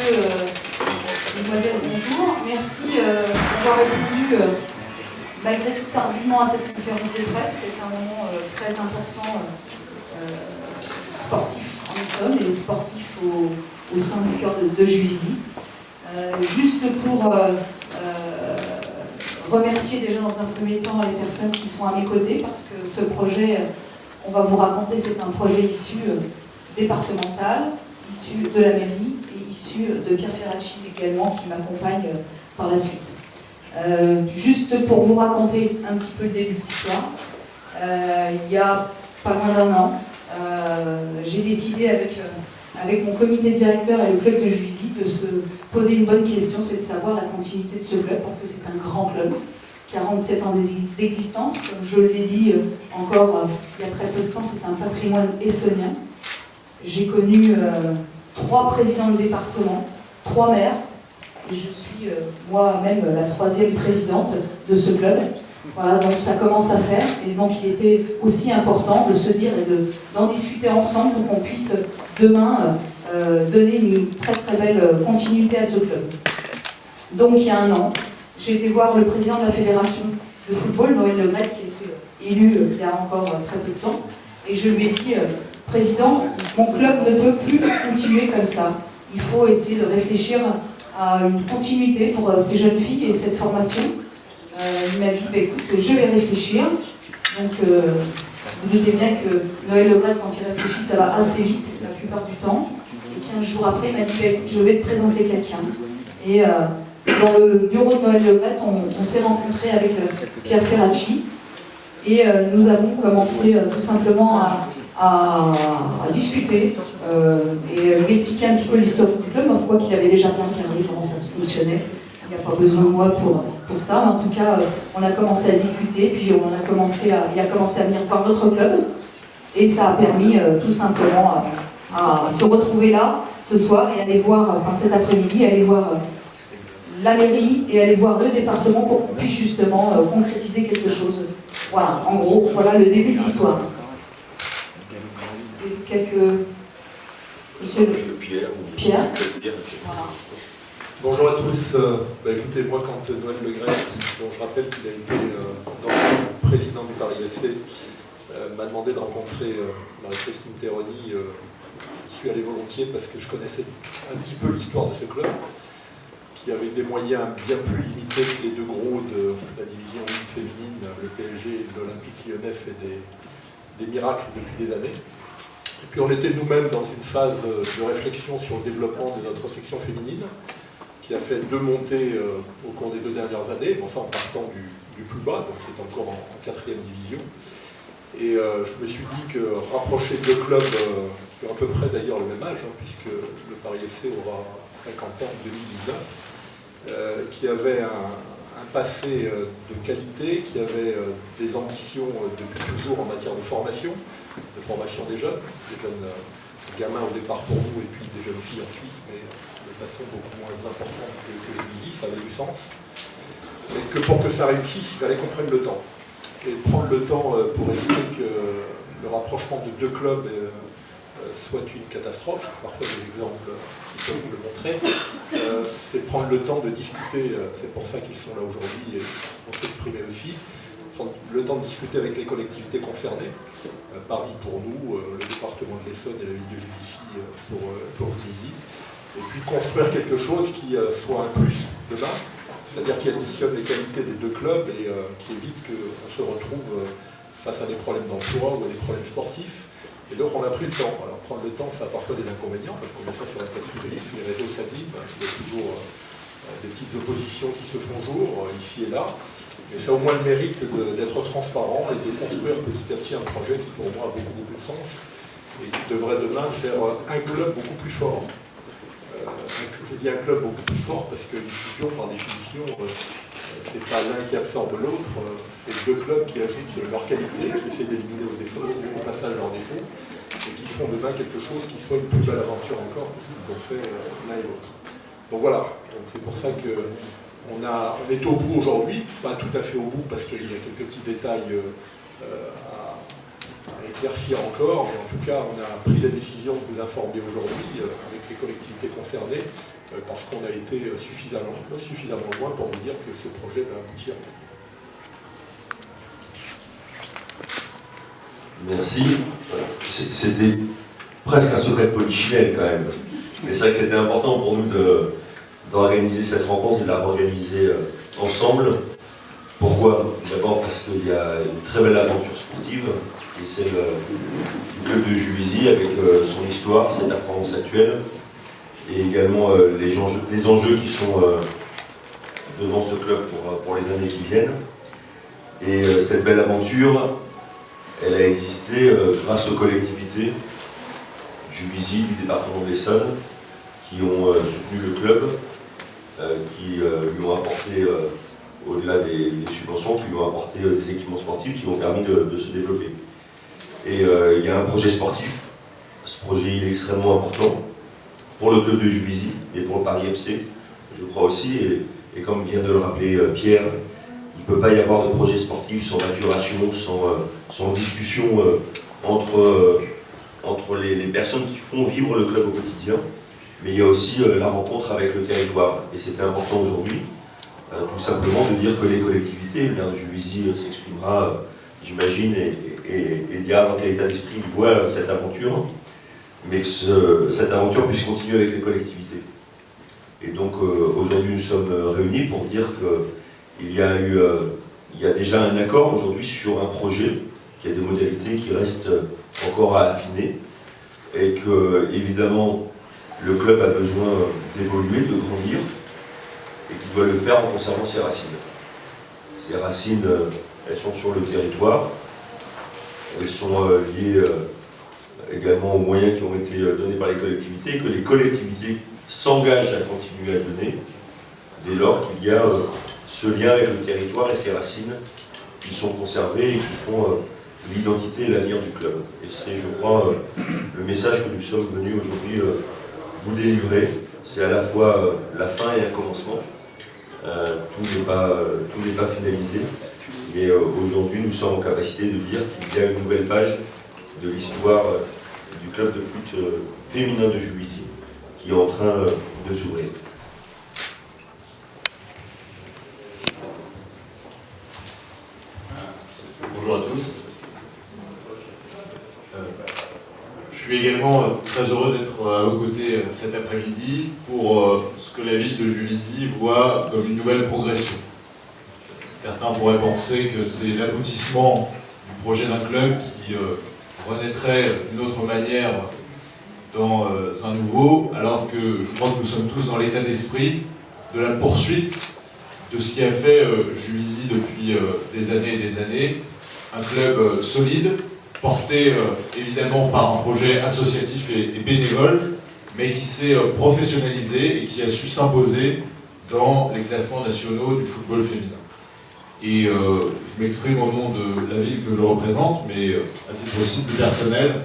Mademoiselle, bonjour. Merci d'avoir répondu malgré tout tardivement à cette conférence de presse. C'est un moment très important sportif en Essonne et sportif au sein du cœur de Juvisy. Juste pour remercier déjà dans un premier temps les personnes qui sont à mes côtés, parce que ce projet, on va vous raconter, c'est un projet issu départemental, issu de la mairie et issu de Pierre Ferracci également, qui m'accompagne par la suite. Juste pour vous raconter un petit peu le début de l'histoire, il y a pas loin d'un an, j'ai décidé avec mon comité directeur et le club de Juvisy de se poser une bonne question, c'est de savoir la continuité de ce club, parce que c'est un grand club, 47 ans d'existence, comme je l'ai dit encore il y a très peu de temps, c'est un patrimoine essonnien. J'ai connu 3 présidents de département, 3 maires, et je suis moi-même la 3e présidente de ce club. Voilà, donc ça commence à faire, et donc il était aussi important de se dire et d'en discuter ensemble pour qu'on puisse demain donner une très très belle continuité à ce club. Donc il y a un an, j'ai été voir le président de la fédération de football, Noël Le Graët, qui a été élu il y a encore très peu de temps, et je lui ai dit, Président, mon club ne peut plus continuer comme ça. Il faut essayer de réfléchir à une continuité pour ces jeunes filles et cette formation. Il m'a dit, écoute, je vais réfléchir. Donc, vous doutez bien que Noël Le Graët, quand il réfléchit, ça va assez vite la plupart du temps. Et 15 jours après, il m'a dit, écoute, je vais te présenter quelqu'un. Et dans le bureau de Noël Le Graët, on s'est rencontré avec Pierre Ferracci. Et nous avons commencé tout simplement à discuter et lui expliquer un petit peu l'histoire du club. Je crois qu'il avait déjà bien regardé comment ça se fonctionnait. Il n'y a pas besoin de moi pour ça. Mais en tout cas, on a commencé à discuter, puis il a commencé à venir voir notre club. Et ça a permis tout simplement à se retrouver là ce soir et aller voir, enfin cet après-midi, aller voir la mairie et aller voir le département pour qu'on puisse justement concrétiser quelque chose. Voilà, en gros, voilà le début de l'histoire. Monsieur Pierre. Voilà. Bonjour à tous. Écoutez, moi, quand Noël Le Graët, dont je rappelle qu'il a été président du Paris FC, m'a demandé de rencontrer Marie-Christine Terroni, je suis allé volontiers parce que je connaissais un petit peu l'histoire de ce club, qui avait des moyens bien plus limités que les deux gros de la division féminine, le PSG, l'Olympique Lyonnais fait des miracles depuis des années. Et puis on était nous-mêmes dans une phase de réflexion sur le développement de notre section féminine, qui a fait 2 montées au cours des 2 dernières années, enfin en partant du plus bas, donc c'est encore en 4e division. Et je me suis dit que rapprocher 2 clubs, qui ont à peu près d'ailleurs le même âge, puisque le Paris FC aura 50 ans en 2019, qui avait un passé de qualité, qui avait des ambitions depuis toujours en matière de formation des jeunes gamins au départ pour nous et puis des jeunes filles ensuite, mais de façon beaucoup moins importante que je le dis, ça avait du sens. Mais que pour que ça réussisse, il fallait qu'on prenne le temps. Et prendre le temps pour éviter que le rapprochement de 2 clubs soit une catastrophe, parfois des exemples qui peuvent vous le montrer, c'est prendre le temps de discuter, c'est pour ça qu'ils sont là aujourd'hui et vont s'exprimer aussi, prendre le temps de discuter avec les collectivités concernées, Paris pour nous, le département de l'Essonne et la ville de Juvisy pour Juvisy, et puis construire quelque chose qui soit un plus demain, c'est-à-dire qui additionne les qualités des 2 clubs et qui évite qu'on se retrouve face à des problèmes d'emploi ou à des problèmes sportifs. Et donc on a pris le temps. Alors prendre le temps, ça a parfois des inconvénients, parce qu'on met ça sur la place publique, les réseaux s'animent, il y a toujours des petites oppositions qui se font jour, ici et là. Mais ça a au moins le mérite d'être transparent et de construire petit à petit un projet qui pour moi a beaucoup de sens et qui devrait demain faire un club beaucoup plus fort. Je dis un club beaucoup plus fort parce qu'une fusion par définition, c'est pas l'un qui absorbe l'autre, c'est 2 clubs qui ajoutent leur qualité, qui essaient d'éliminer au défaut, au passage leurs défauts, et qui font demain quelque chose qui soit une plus belle aventure encore que ce qu'ils ont fait l'un et l'autre. Donc voilà, c'est pour ça que on est au bout aujourd'hui, pas tout à fait au bout parce qu'il y a quelques petits détails à éclaircir encore, mais en tout cas on a pris la décision de vous informer aujourd'hui avec les collectivités concernées parce qu'on a été suffisamment loin pour vous dire que ce projet va aboutir. Merci. C'était presque un secret de polichinelle quand même. Mais c'est vrai que c'était important pour nous d'organiser cette rencontre et de la réorganiser ensemble. Pourquoi? D'abord parce qu'il y a une très belle aventure sportive, qui est celle du club de Juvisy, avec son histoire, sa performance actuelle, et également les enjeux qui sont devant ce club pour les années qui viennent. Et cette belle aventure, elle a existé grâce aux collectivités Juvisy du département de l'Essonne qui ont soutenu le club, qui lui ont apporté, au-delà des subventions, qui lui ont apporté des équipements sportifs qui ont permis de se développer. Et il y a un projet sportif. Ce projet il est extrêmement important pour le club de Juvisy et pour le Paris FC, je crois aussi. Et comme vient de le rappeler Pierre, il ne peut pas y avoir de projet sportif sans maturation, sans discussion entre les personnes qui font vivre le club au quotidien. Mais il y a aussi la rencontre avec le territoire. Et c'était important aujourd'hui, tout simplement, de dire que les collectivités, le maire de Juvisy s'exprimera, j'imagine, et dira dans quel état d'esprit il voit cette aventure, mais que cette aventure puisse continuer avec les collectivités. Et donc aujourd'hui nous sommes réunis pour dire qu'il y a déjà un accord aujourd'hui sur un projet, qui a des modalités qui restent encore à affiner, et que évidemment le club a besoin d'évoluer, de grandir, et qu'il doit le faire en conservant ses racines. Ces racines, elles sont sur le territoire, elles sont liées également aux moyens qui ont été donnés par les collectivités, et que les collectivités s'engagent à continuer à donner, dès lors qu'il y a ce lien avec le territoire et ses racines qui sont conservées et qui font l'identité et l'avenir du club. Et c'est, je crois, le message que nous sommes venus aujourd'hui vous délivrer. C'est à la fois la fin et un commencement. Tout n'est pas finalisé, mais aujourd'hui nous sommes en capacité de dire qu'il y a une nouvelle page de l'histoire du club de foot féminin de Juvisy qui est en train de s'ouvrir. Bonjour à tous. Je suis également très heureux d'être à vos côtés cet après-midi pour ce que la ville de Juvisy voit comme une nouvelle progression. Certains pourraient penser que c'est l'aboutissement du projet d'un club qui renaîtrait d'une autre manière dans un nouveau, alors que je crois que nous sommes tous dans l'état d'esprit de la poursuite de ce qui a fait Juvisy depuis des années et des années, un club solide, porté évidemment par un projet associatif et bénévole, mais qui s'est professionnalisé et qui a su s'imposer dans les classements nationaux du football féminin. Et je m'exprime au nom de la ville que je représente, mais à titre aussi plus personnel.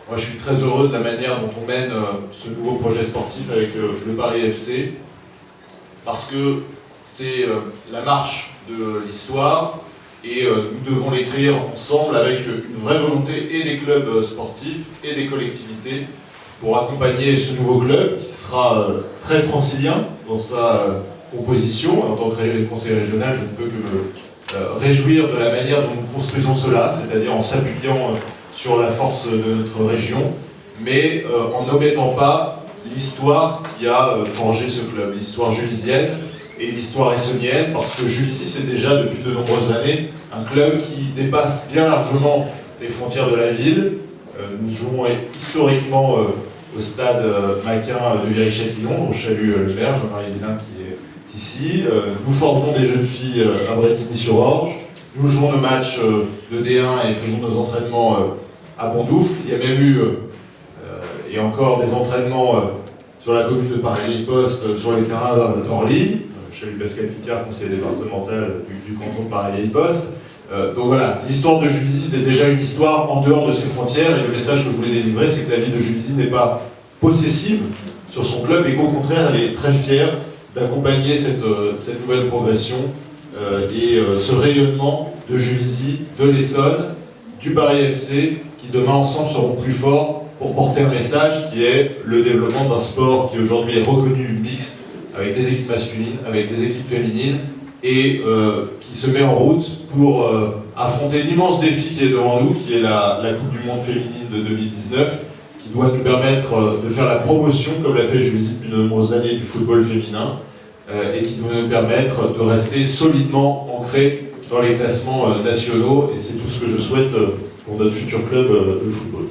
Moi je suis très heureux de la manière dont on mène ce nouveau projet sportif avec le Paris FC, parce que c'est la marche de l'histoire, et nous devons l'écrire ensemble avec une vraie volonté et des clubs sportifs et des collectivités pour accompagner ce nouveau club qui sera très francilien dans sa composition. En tant que conseiller régional, je ne peux que me réjouir de la manière dont nous construisons cela, c'est-à-dire en s'appuyant sur la force de notre région, mais en n'omettant pas l'histoire qui a forgé ce club, l'histoire juvisienne et l'histoire essonnienne, parce que Juvisy, c'est déjà depuis de nombreuses années un club qui dépasse bien largement les frontières de la ville. Nous jouons historiquement au stade Maquin de Viry-Châtillon, dont je salue le maire, Jean-Marie Bélin, qui est ici. Nous formons des jeunes filles à Bretigny-sur-Orge. Nous jouons nos matchs de D1 et faisons nos entraînements à Bondoufle. Il y a même eu, et encore, des entraînements sur la commune de Paris-Vieille-Poste, sur les terrains d'Orly. Je salue Pascal Picard, conseiller départemental du canton de Paris-Vieille-Poste. Donc voilà, l'histoire de Juvisy, c'est déjà une histoire en dehors de ses frontières, et le message que je voulais délivrer, c'est que la ville de Juvisy n'est pas possessive sur son club, et qu'au contraire, elle est très fière d'accompagner cette nouvelle progression et ce rayonnement de Juvisy, de l'Essonne, du Paris FC, qui demain ensemble seront plus forts pour porter un message qui est le développement d'un sport qui aujourd'hui est reconnu mixte, avec des équipes masculines, avec des équipes féminines, et qui se met en route pour affronter l'immense défi qui est devant nous, qui est la Coupe du Monde féminine de 2019, qui doit nous permettre de faire la promotion, comme l'a fait Juvisy depuis de nombreuses années, du football féminin, et qui doit nous permettre de rester solidement ancrés dans les classements nationaux, et c'est tout ce que je souhaite pour notre futur club de football.